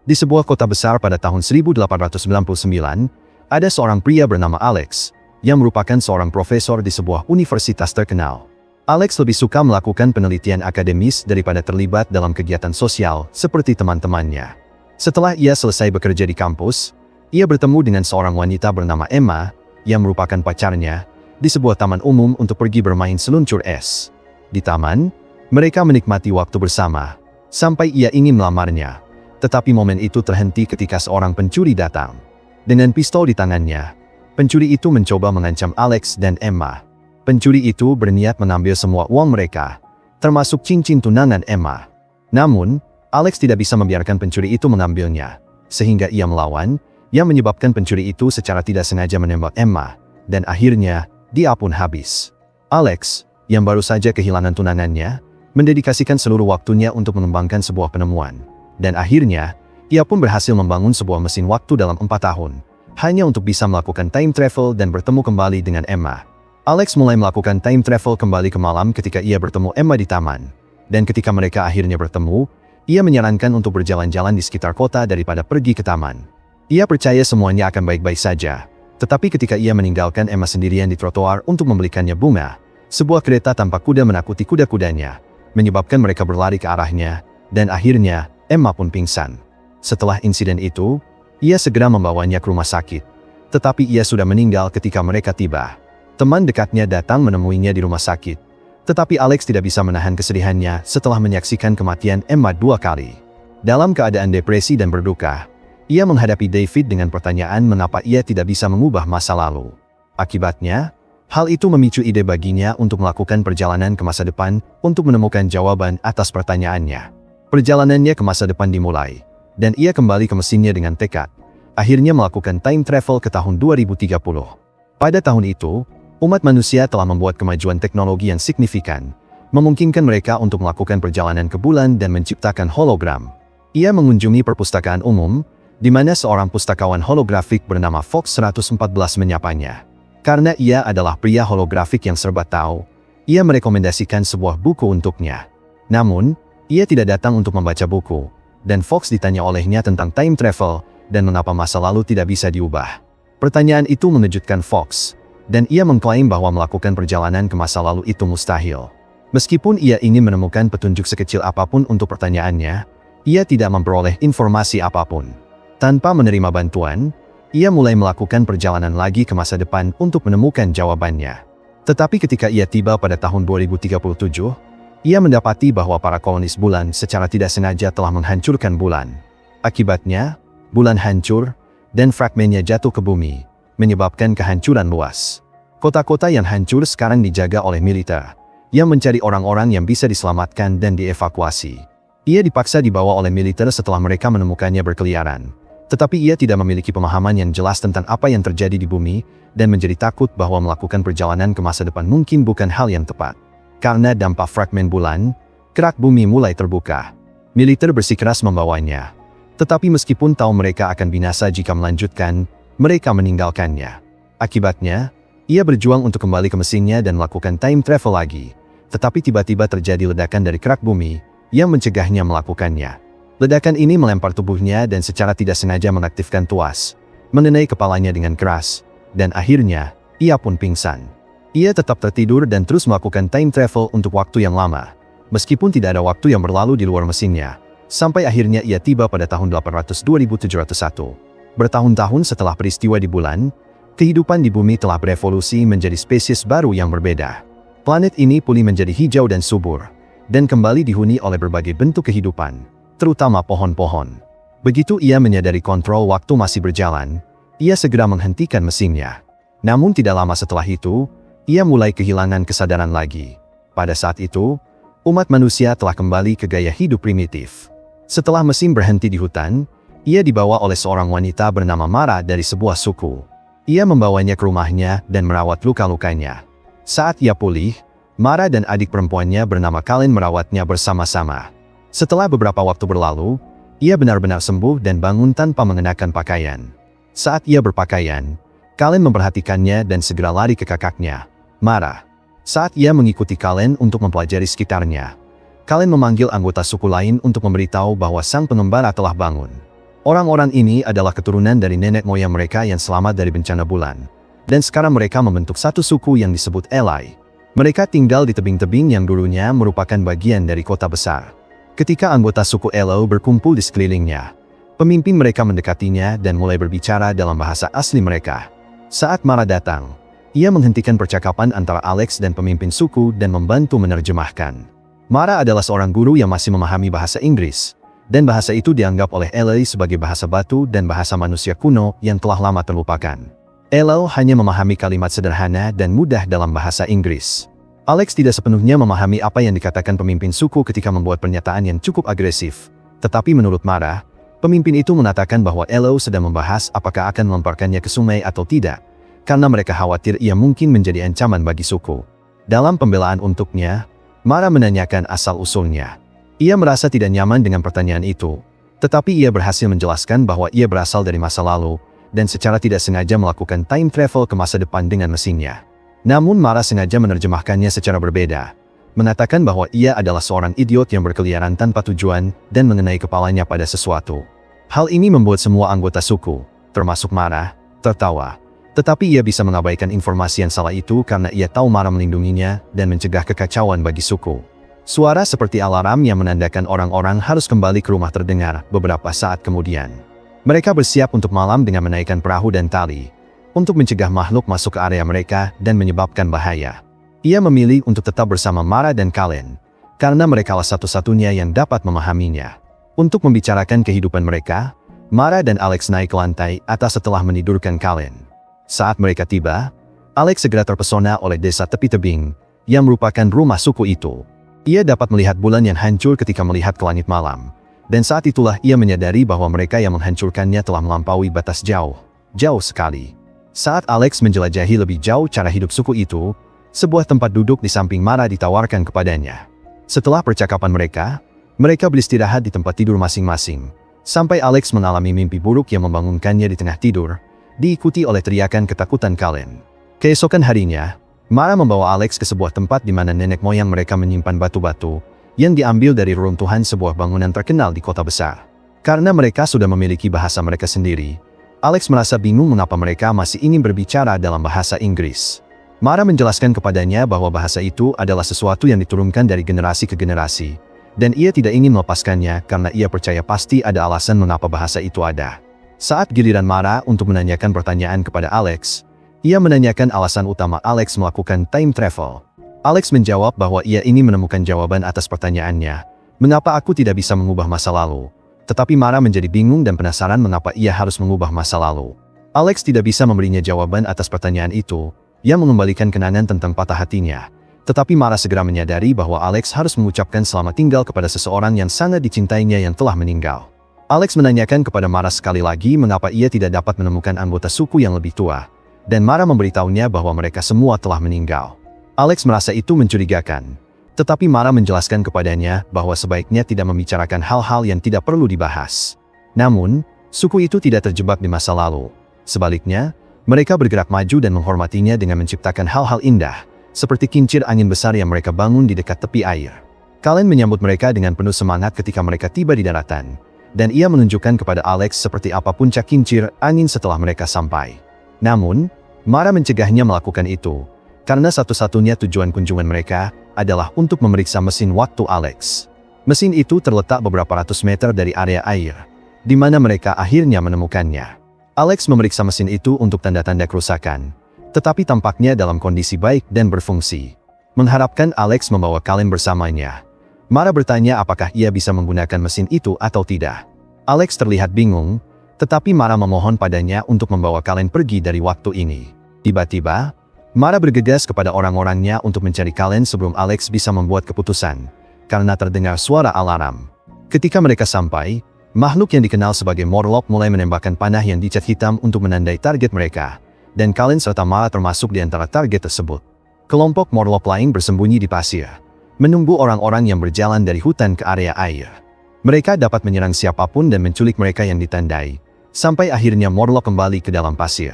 Di sebuah kota besar pada tahun 1899, ada seorang pria bernama Alex, yang merupakan seorang profesor di sebuah universitas terkenal. Alex lebih suka melakukan penelitian akademis daripada terlibat dalam kegiatan sosial seperti teman-temannya. Setelah ia selesai bekerja di kampus, ia bertemu dengan seorang wanita bernama Emma, yang merupakan pacarnya, di sebuah taman umum untuk pergi bermain seluncur es. Di taman, mereka menikmati waktu bersama, sampai ia ingin melamarnya. Tetapi momen itu terhenti ketika seorang pencuri datang. Dengan pistol di tangannya, pencuri itu mencoba mengancam Alex dan Emma. Pencuri itu berniat mengambil semua uang mereka, termasuk cincin tunangan Emma. Namun, Alex tidak bisa membiarkan pencuri itu mengambilnya, sehingga ia melawan, yang menyebabkan pencuri itu secara tidak sengaja menembak Emma, dan akhirnya, dia pun habis. Alex, yang baru saja kehilangan tunangannya, mendedikasikan seluruh waktunya untuk mengembangkan sebuah penemuan. Dan akhirnya, ia pun berhasil membangun sebuah mesin waktu dalam 4 tahun, hanya untuk bisa melakukan time travel dan bertemu kembali dengan Emma. Alex mulai melakukan time travel kembali ke malam ketika ia bertemu Emma di taman. Dan ketika mereka akhirnya bertemu, ia menyarankan untuk berjalan-jalan di sekitar kota daripada pergi ke taman. Ia percaya semuanya akan baik-baik saja. Tetapi ketika ia meninggalkan Emma sendirian di trotoar untuk membelikannya bunga, sebuah kereta tanpa kuda menakuti kuda-kudanya, menyebabkan mereka berlari ke arahnya, dan akhirnya, Emma pun pingsan. Setelah insiden itu, ia segera membawanya ke rumah sakit. Tetapi ia sudah meninggal ketika mereka tiba. Teman dekatnya datang menemuinya di rumah sakit. Tetapi Alex tidak bisa menahan kesedihannya setelah menyaksikan kematian Emma 2 kali. Dalam keadaan depresi dan berduka, ia menghadapi David dengan pertanyaan mengapa ia tidak bisa mengubah masa lalu. Akibatnya, hal itu memicu ide baginya untuk melakukan perjalanan ke masa depan untuk menemukan jawaban atas pertanyaannya. Perjalanannya ke masa depan dimulai, dan ia kembali ke mesinnya dengan tekad, akhirnya melakukan time travel ke tahun 2030. Pada tahun itu, umat manusia telah membuat kemajuan teknologi yang signifikan, memungkinkan mereka untuk melakukan perjalanan ke bulan dan menciptakan hologram. Ia mengunjungi perpustakaan umum, di mana seorang pustakawan holografik bernama Fox 114 menyapanya. Karena ia adalah pria holografik yang serba tahu, ia merekomendasikan sebuah buku untuknya. Namun, ia tidak datang untuk membaca buku, dan Fox ditanya olehnya tentang time travel dan mengapa masa lalu tidak bisa diubah. Pertanyaan itu mengejutkan Fox, dan ia mengklaim bahwa melakukan perjalanan ke masa lalu itu mustahil. Meskipun ia ingin menemukan petunjuk sekecil apapun untuk pertanyaannya, ia tidak memperoleh informasi apapun. Tanpa menerima bantuan, ia mulai melakukan perjalanan lagi ke masa depan untuk menemukan jawabannya. Tetapi ketika ia tiba pada tahun 2037, ia mendapati bahwa para kolonis bulan secara tidak sengaja telah menghancurkan bulan. Akibatnya, bulan hancur, dan fragmennya jatuh ke bumi, menyebabkan kehancuran luas. Kota-kota yang hancur sekarang dijaga oleh militer, yang mencari orang-orang yang bisa diselamatkan dan dievakuasi. Ia dipaksa dibawa oleh militer setelah mereka menemukannya berkeliaran. Tetapi ia tidak memiliki pemahaman yang jelas tentang apa yang terjadi di bumi, dan menjadi takut bahwa melakukan perjalanan ke masa depan mungkin bukan hal yang tepat. Karena dampak fragmen bulan, kerak bumi mulai terbuka. Militer bersikeras membawanya. Tetapi meskipun tahu mereka akan binasa jika melanjutkan, mereka meninggalkannya. Akibatnya, ia berjuang untuk kembali ke mesinnya dan melakukan time travel lagi. Tetapi tiba-tiba terjadi ledakan dari kerak bumi, yang mencegahnya melakukannya. Ledakan ini melempar tubuhnya dan secara tidak sengaja mengaktifkan tuas, mengenai kepalanya dengan keras, dan akhirnya, ia pun pingsan. Ia tetap tertidur dan terus melakukan time travel untuk waktu yang lama, meskipun tidak ada waktu yang berlalu di luar mesinnya, sampai akhirnya ia tiba pada tahun 800-2701. Bertahun-tahun setelah peristiwa di bulan, kehidupan di bumi telah berevolusi menjadi spesies baru yang berbeda. Planet ini pulih menjadi hijau dan subur, dan kembali dihuni oleh berbagai bentuk kehidupan, terutama pohon-pohon. Begitu ia menyadari kontrol waktu masih berjalan, ia segera menghentikan mesinnya. Namun tidak lama setelah itu, ia mulai kehilangan kesadaran lagi. Pada saat itu, umat manusia telah kembali ke gaya hidup primitif. Setelah mesin berhenti di hutan, ia dibawa oleh seorang wanita bernama Mara dari sebuah suku. Ia membawanya ke rumahnya dan merawat luka-lukanya. Saat ia pulih, Mara dan adik perempuannya bernama Kalin merawatnya bersama-sama. Setelah beberapa waktu berlalu, ia benar-benar sembuh dan bangun tanpa mengenakan pakaian. Saat ia berpakaian, Kalin memperhatikannya dan segera lari ke kakaknya, Mara. Saat ia mengikuti Kalin untuk mempelajari sekitarnya, Kalin memanggil anggota suku lain untuk memberitahu bahwa sang pengembara telah bangun. Orang-orang ini adalah keturunan dari nenek moyang mereka yang selamat dari bencana bulan. Dan sekarang mereka membentuk satu suku yang disebut Elai. Mereka tinggal di tebing-tebing yang dulunya merupakan bagian dari kota besar. Ketika anggota suku Elo berkumpul di sekelilingnya, pemimpin mereka mendekatinya dan mulai berbicara dalam bahasa asli mereka. Saat Mara datang, ia menghentikan percakapan antara Alex dan pemimpin suku dan membantu menerjemahkan. Mara adalah seorang guru yang masih memahami bahasa Inggris, dan bahasa itu dianggap oleh Elai sebagai bahasa batu dan bahasa manusia kuno yang telah lama terlupakan. Elo hanya memahami kalimat sederhana dan mudah dalam bahasa Inggris. Alex tidak sepenuhnya memahami apa yang dikatakan pemimpin suku ketika membuat pernyataan yang cukup agresif. Tetapi menurut Mara, pemimpin itu mengatakan bahwa Elo sedang membahas apakah akan melemparkannya ke sungai atau tidak, karena mereka khawatir ia mungkin menjadi ancaman bagi suku. Dalam pembelaan untuknya, Mara menanyakan asal-usulnya. Ia merasa tidak nyaman dengan pertanyaan itu, tetapi ia berhasil menjelaskan bahwa ia berasal dari masa lalu, dan secara tidak sengaja melakukan time travel ke masa depan dengan mesinnya. Namun Mara sengaja menerjemahkannya secara berbeda, mengatakan bahwa ia adalah seorang idiot yang berkeliaran tanpa tujuan dan mengenai kepalanya pada sesuatu. Hal ini membuat semua anggota suku, termasuk Mara, tertawa. Tetapi ia bisa mengabaikan informasi yang salah itu karena ia tahu Mara melindunginya dan mencegah kekacauan bagi suku. Suara seperti alarm yang menandakan orang-orang harus kembali ke rumah terdengar beberapa saat kemudian. Mereka bersiap untuk malam dengan menaikkan perahu dan tali, untuk mencegah makhluk masuk ke area mereka dan menyebabkan bahaya. Ia memilih untuk tetap bersama Mara dan Kalen, karena merekalah satu-satunya yang dapat memahaminya. Untuk membicarakan kehidupan mereka, Mara dan Alex naik ke lantai atas setelah menidurkan Kalen. Saat mereka tiba, Alex segera terpesona oleh desa tepi tebing, yang merupakan rumah suku itu. Ia dapat melihat bulan yang hancur ketika melihat ke langit malam, dan saat itulah ia menyadari bahwa mereka yang menghancurkannya telah melampaui batas jauh sekali. Saat Alex menjelajahi lebih jauh cara hidup suku itu, sebuah tempat duduk di samping Mara ditawarkan kepadanya. Setelah percakapan mereka beristirahat di tempat tidur masing-masing, sampai Alex mengalami mimpi buruk yang membangunkannya di tengah tidur, diikuti oleh teriakan ketakutan Kalen. Keesokan harinya, Mara membawa Alex ke sebuah tempat di mana nenek moyang mereka menyimpan batu-batu yang diambil dari reruntuhan sebuah bangunan terkenal di kota besar. Karena mereka sudah memiliki bahasa mereka sendiri, Alex merasa bingung mengapa mereka masih ingin berbicara dalam bahasa Inggris. Mara menjelaskan kepadanya bahwa bahasa itu adalah sesuatu yang diturunkan dari generasi ke generasi, dan ia tidak ingin melepaskannya karena ia percaya pasti ada alasan mengapa bahasa itu ada. Saat giliran Mara untuk menanyakan pertanyaan kepada Alex, ia menanyakan alasan utama Alex melakukan time travel. Alex menjawab bahwa ia ingin menemukan jawaban atas pertanyaannya, mengapa aku tidak bisa mengubah masa lalu? Tetapi Mara menjadi bingung dan penasaran mengapa ia harus mengubah masa lalu. Alex tidak bisa memberinya jawaban atas pertanyaan itu, yang mengembalikan kenangan tentang patah hatinya. Tetapi Mara segera menyadari bahwa Alex harus mengucapkan selamat tinggal kepada seseorang yang sangat dicintainya yang telah meninggal. Alex menanyakan kepada Mara sekali lagi mengapa ia tidak dapat menemukan anggota suku yang lebih tua, dan Mara memberitahunya bahwa mereka semua telah meninggal. Alex merasa itu mencurigakan, tetapi Mara menjelaskan kepadanya bahwa sebaiknya tidak membicarakan hal-hal yang tidak perlu dibahas. Namun, suku itu tidak terjebak di masa lalu. Sebaliknya, mereka bergerak maju dan menghormatinya dengan menciptakan hal-hal indah, seperti kincir angin besar yang mereka bangun di dekat tepi air. Kalen menyambut mereka dengan penuh semangat ketika mereka tiba di daratan, dan ia menunjukkan kepada Alex seperti apa puncak kincir angin setelah mereka sampai. Namun, Mara mencegahnya melakukan itu, karena satu-satunya tujuan kunjungan mereka adalah untuk memeriksa mesin waktu Alex. Mesin itu terletak beberapa ratus meter dari area air, di mana mereka akhirnya menemukannya. Alex memeriksa mesin itu untuk tanda-tanda kerusakan, tetapi tampaknya dalam kondisi baik dan berfungsi. Mengharapkan Alex membawa Kalen bersamanya, Mara bertanya apakah ia bisa menggunakan mesin itu atau tidak. Alex terlihat bingung, tetapi Mara memohon padanya untuk membawa Kalen pergi dari waktu ini. Tiba-tiba, Mara bergegas kepada orang-orangnya untuk mencari Kalen sebelum Alex bisa membuat keputusan, karena terdengar suara alarm. Ketika mereka sampai, makhluk yang dikenal sebagai Morlock mulai menembakkan panah yang dicat hitam untuk menandai target mereka, dan Kalen serta Mara termasuk di antara target tersebut. Kelompok Morlock lain bersembunyi di pasir, menunggu orang-orang yang berjalan dari hutan ke area air. Mereka dapat menyerang siapapun dan menculik mereka yang ditandai, sampai akhirnya Morlock kembali ke dalam pasir.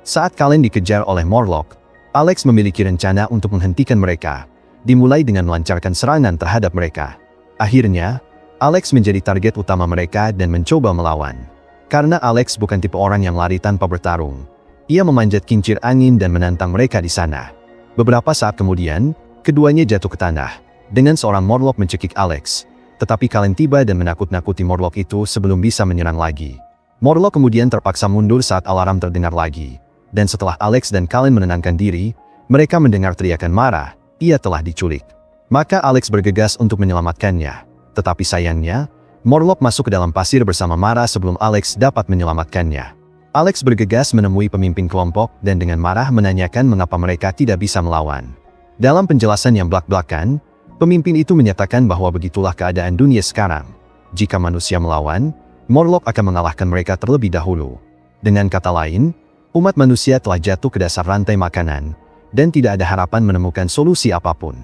Saat Kalen dikejar oleh Morlock, Alex memiliki rencana untuk menghentikan mereka, dimulai dengan melancarkan serangan terhadap mereka. Akhirnya, Alex menjadi target utama mereka dan mencoba melawan. Karena Alex bukan tipe orang yang lari tanpa bertarung. Ia memanjat kincir angin dan menantang mereka di sana. Beberapa saat kemudian, keduanya jatuh ke tanah, dengan seorang Morlock mencekik Alex. Tetapi Kallen tiba dan menakut-nakuti Morlock itu sebelum bisa menyerang lagi. Morlock kemudian terpaksa mundur saat alarm terdengar lagi. Dan setelah Alex dan Kallen menenangkan diri, mereka mendengar teriakan marah, ia telah diculik. Maka Alex bergegas untuk menyelamatkannya. Tetapi sayangnya, Morlock masuk ke dalam pasir bersama Mara sebelum Alex dapat menyelamatkannya. Alex bergegas menemui pemimpin kelompok dan dengan marah menanyakan mengapa mereka tidak bisa melawan. Dalam penjelasan yang belak-belakan, pemimpin itu menyatakan bahwa begitulah keadaan dunia sekarang. Jika manusia melawan, Morlock akan mengalahkan mereka terlebih dahulu. Dengan kata lain, umat manusia telah jatuh ke dasar rantai makanan, dan tidak ada harapan menemukan solusi apapun.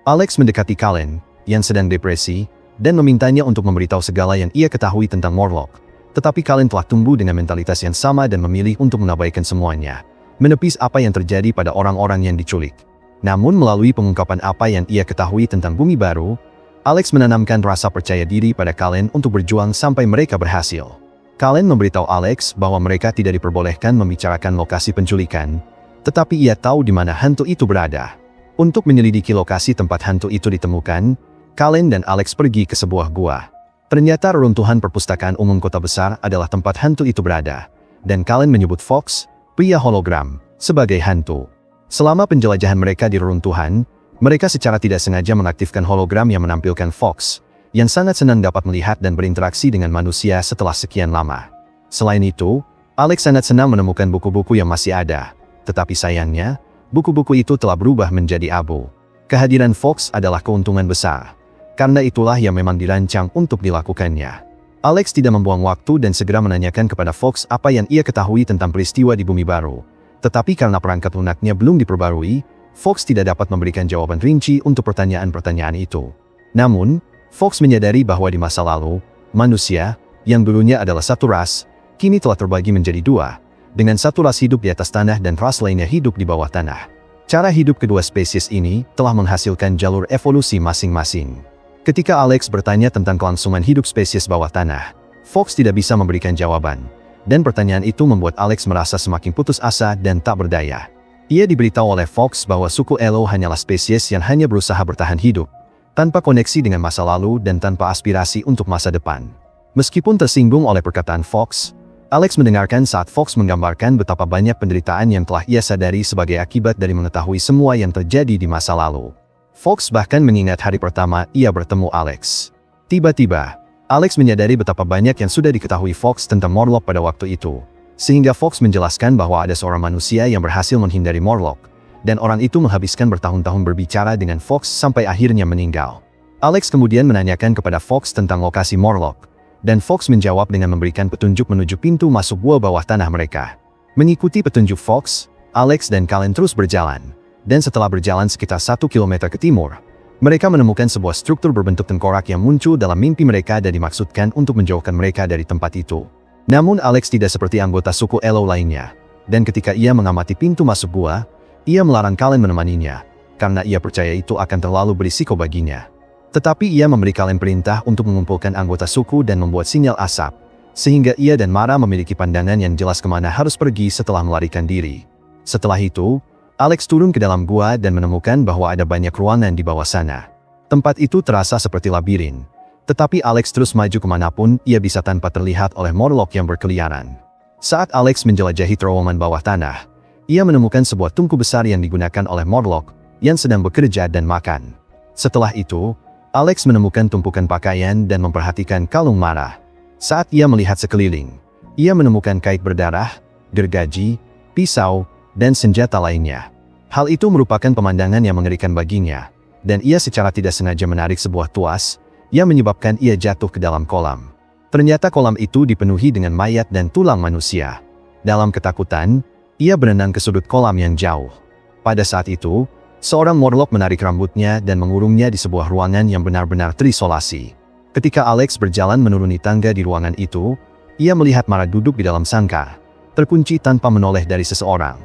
Alex mendekati Kallen, yang sedang depresi, dan memintanya untuk memberitahu segala yang ia ketahui tentang Morlock. Tetapi Kallen telah tumbuh dengan mentalitas yang sama dan memilih untuk mengabaikan semuanya, menepis apa yang terjadi pada orang-orang yang diculik. Namun melalui pengungkapan apa yang ia ketahui tentang bumi baru, Alex menanamkan rasa percaya diri pada Kallen untuk berjuang sampai mereka berhasil. Kallen memberitahu Alex bahwa mereka tidak diperbolehkan membicarakan lokasi penculikan, tetapi ia tahu di mana hantu itu berada. Untuk menyelidiki lokasi tempat hantu itu ditemukan, Kallen dan Alex pergi ke sebuah gua. Ternyata reruntuhan perpustakaan umum kota besar adalah tempat hantu itu berada, dan Kallen menyebut Fox, pria hologram, sebagai hantu. Selama penjelajahan mereka di reruntuhan, mereka secara tidak sengaja mengaktifkan hologram yang menampilkan Fox, yang sangat senang dapat melihat dan berinteraksi dengan manusia setelah sekian lama. Selain itu, Alex sangat senang menemukan buku-buku yang masih ada, tetapi sayangnya, buku-buku itu telah berubah menjadi abu. Kehadiran Fox adalah keuntungan besar. Karena itulah yang memang dirancang untuk dilakukannya. Alex tidak membuang waktu dan segera menanyakan kepada Fox apa yang ia ketahui tentang peristiwa di Bumi Baru. Tetapi karena perangkat lunaknya belum diperbarui, Fox tidak dapat memberikan jawaban rinci untuk pertanyaan-pertanyaan itu. Namun, Fox menyadari bahwa di masa lalu, manusia, yang dulunya adalah satu ras, kini telah terbagi menjadi dua, dengan satu ras hidup di atas tanah dan ras lainnya hidup di bawah tanah. Cara hidup kedua spesies ini telah menghasilkan jalur evolusi masing-masing. Ketika Alex bertanya tentang kelangsungan hidup spesies bawah tanah, Fox tidak bisa memberikan jawaban, dan pertanyaan itu membuat Alex merasa semakin putus asa dan tak berdaya. Ia diberitahu oleh Fox bahwa suku Elo hanyalah spesies yang hanya berusaha bertahan hidup, tanpa koneksi dengan masa lalu dan tanpa aspirasi untuk masa depan. Meskipun tersinggung oleh perkataan Fox, Alex mendengarkan saat Fox menggambarkan betapa banyak penderitaan yang telah ia sadari sebagai akibat dari mengetahui semua yang terjadi di masa lalu. Fox bahkan mengingat hari pertama ia bertemu Alex. Tiba-tiba, Alex menyadari betapa banyak yang sudah diketahui Fox tentang Morlock pada waktu itu. Sehingga Fox menjelaskan bahwa ada seorang manusia yang berhasil menghindari Morlock, dan orang itu menghabiskan bertahun-tahun berbicara dengan Fox sampai akhirnya meninggal. Alex kemudian menanyakan kepada Fox tentang lokasi Morlock, dan Fox menjawab dengan memberikan petunjuk menuju pintu masuk gua bawah tanah mereka. Mengikuti petunjuk Fox, Alex dan Kallen terus berjalan. Dan setelah berjalan sekitar 1 kilometer ke timur, mereka menemukan sebuah struktur berbentuk tengkorak yang muncul dalam mimpi mereka dan dimaksudkan untuk menjauhkan mereka dari tempat itu. Namun Alex tidak seperti anggota suku Elo lainnya, dan ketika ia mengamati pintu masuk gua, ia melarang Kallen menemaninya, karena ia percaya itu akan terlalu berisiko baginya. Tetapi ia memberi Kallen perintah untuk mengumpulkan anggota suku dan membuat sinyal asap, sehingga ia dan Mara memiliki pandangan yang jelas kemana harus pergi setelah melarikan diri. Setelah itu, Alex turun ke dalam gua dan menemukan bahwa ada banyak ruangan di bawah sana. Tempat itu terasa seperti labirin. Tetapi Alex terus maju kemanapun ia bisa tanpa terlihat oleh Morlock yang berkeliaran. Saat Alex menjelajahi terowongan bawah tanah, ia menemukan sebuah tungku besar yang digunakan oleh Morlock yang sedang bekerja dan makan. Setelah itu, Alex menemukan tumpukan pakaian dan memperhatikan kalung Mara. Saat ia melihat sekeliling, ia menemukan kait berdarah, gergaji, pisau, dan senjata lainnya. Hal itu merupakan pemandangan yang mengerikan baginya, dan ia secara tidak sengaja menarik sebuah tuas, yang menyebabkan ia jatuh ke dalam kolam. Ternyata kolam itu dipenuhi dengan mayat dan tulang manusia. Dalam ketakutan, ia berenang ke sudut kolam yang jauh. Pada saat itu, seorang Morlock menarik rambutnya dan mengurungnya di sebuah ruangan yang benar-benar terisolasi. Ketika Alex berjalan menuruni tangga di ruangan itu, ia melihat Mara duduk di dalam sangkar, terkunci tanpa menoleh dari seseorang.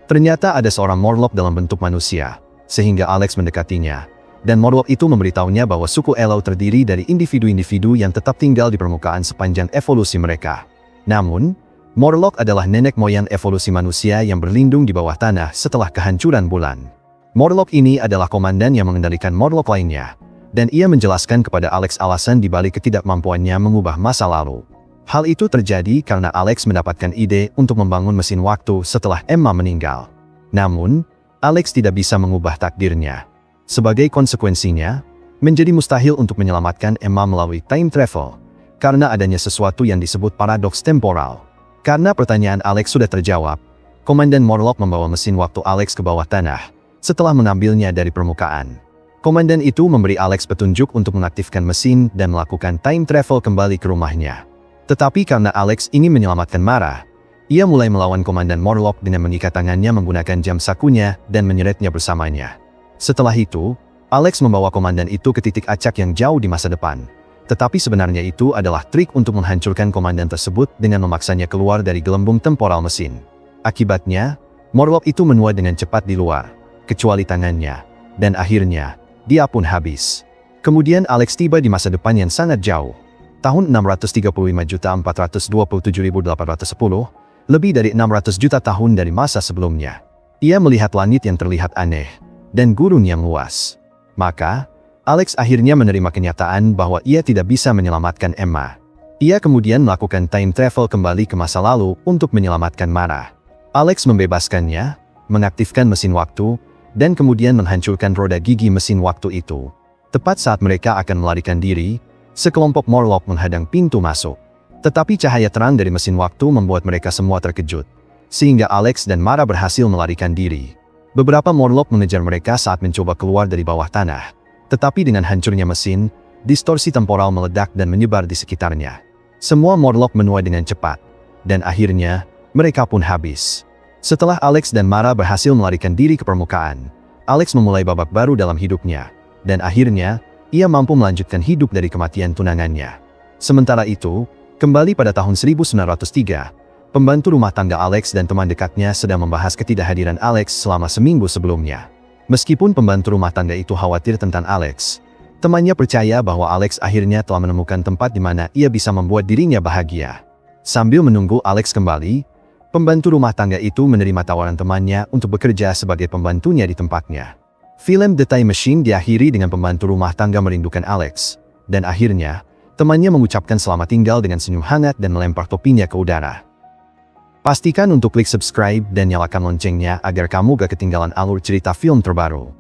Ternyata ada seorang Morlock dalam bentuk manusia, sehingga Alex mendekatinya, dan Morlock itu memberitahunya bahwa suku Elo terdiri dari individu-individu yang tetap tinggal di permukaan sepanjang evolusi mereka. Namun, Morlock adalah nenek moyang evolusi manusia yang berlindung di bawah tanah setelah kehancuran bulan. Morlock ini adalah komandan yang mengendalikan Morlock lainnya, dan ia menjelaskan kepada Alex alasan dibalik ketidakmampuannya mengubah masa lalu. Hal itu terjadi karena Alex mendapatkan ide untuk membangun mesin waktu setelah Emma meninggal. Namun, Alex tidak bisa mengubah takdirnya. Sebagai konsekuensinya, menjadi mustahil untuk menyelamatkan Emma melalui time travel, karena adanya sesuatu yang disebut paradoks temporal. Karena pertanyaan Alex sudah terjawab, Komandan Morlock membawa mesin waktu Alex ke bawah tanah, setelah mengambilnya dari permukaan. Komandan itu memberi Alex petunjuk untuk mengaktifkan mesin dan melakukan time travel kembali ke rumahnya. Tetapi karena Alex ingin menyelamatkan Mara, ia mulai melawan Komandan Morlock dengan mengikat tangannya menggunakan jam sakunya dan menyeretnya bersamanya. Setelah itu, Alex membawa komandan itu ke titik acak yang jauh di masa depan. Tetapi sebenarnya itu adalah trik untuk menghancurkan komandan tersebut dengan memaksanya keluar dari gelembung temporal mesin. Akibatnya, Morlock itu menua dengan cepat di luar, kecuali tangannya, dan akhirnya, dia pun habis. Kemudian Alex tiba di masa depan yang sangat jauh. Tahun 635.427.810, lebih dari 600 juta tahun dari masa sebelumnya. Ia melihat langit yang terlihat aneh, dan gurun yang luas. Maka, Alex akhirnya menerima kenyataan bahwa ia tidak bisa menyelamatkan Emma. Ia kemudian melakukan time travel kembali ke masa lalu untuk menyelamatkan Mara. Alex membebaskannya, mengaktifkan mesin waktu, dan kemudian menghancurkan roda gigi mesin waktu itu. Tepat saat mereka akan melarikan diri, sekelompok Morlock menghadang pintu masuk. Tetapi cahaya terang dari mesin waktu membuat mereka semua terkejut, sehingga Alex dan Mara berhasil melarikan diri. Beberapa Morlock mengejar mereka saat mencoba keluar dari bawah tanah. Tetapi dengan hancurnya mesin, distorsi temporal meledak dan menyebar di sekitarnya. Semua Morlock menua dengan cepat, dan akhirnya, mereka pun habis. Setelah Alex dan Mara berhasil melarikan diri ke permukaan, Alex memulai babak baru dalam hidupnya, dan akhirnya, ia mampu melanjutkan hidup dari kematian tunangannya. Sementara itu, kembali pada tahun 1903, pembantu rumah tangga Alex dan teman dekatnya sedang membahas ketidakhadiran Alex selama seminggu sebelumnya. Meskipun pembantu rumah tangga itu khawatir tentang Alex, temannya percaya bahwa Alex akhirnya telah menemukan tempat di mana ia bisa membuat dirinya bahagia. Sambil menunggu Alex kembali, pembantu rumah tangga itu menerima tawaran temannya untuk bekerja sebagai pembantunya di tempatnya. Film The Time Machine diakhiri dengan pembantu rumah tangga merindukan Alex, dan akhirnya, temannya mengucapkan selamat tinggal dengan senyum hangat dan melempar topinya ke udara. Pastikan untuk klik subscribe dan nyalakan loncengnya agar kamu gak ketinggalan alur cerita film terbaru.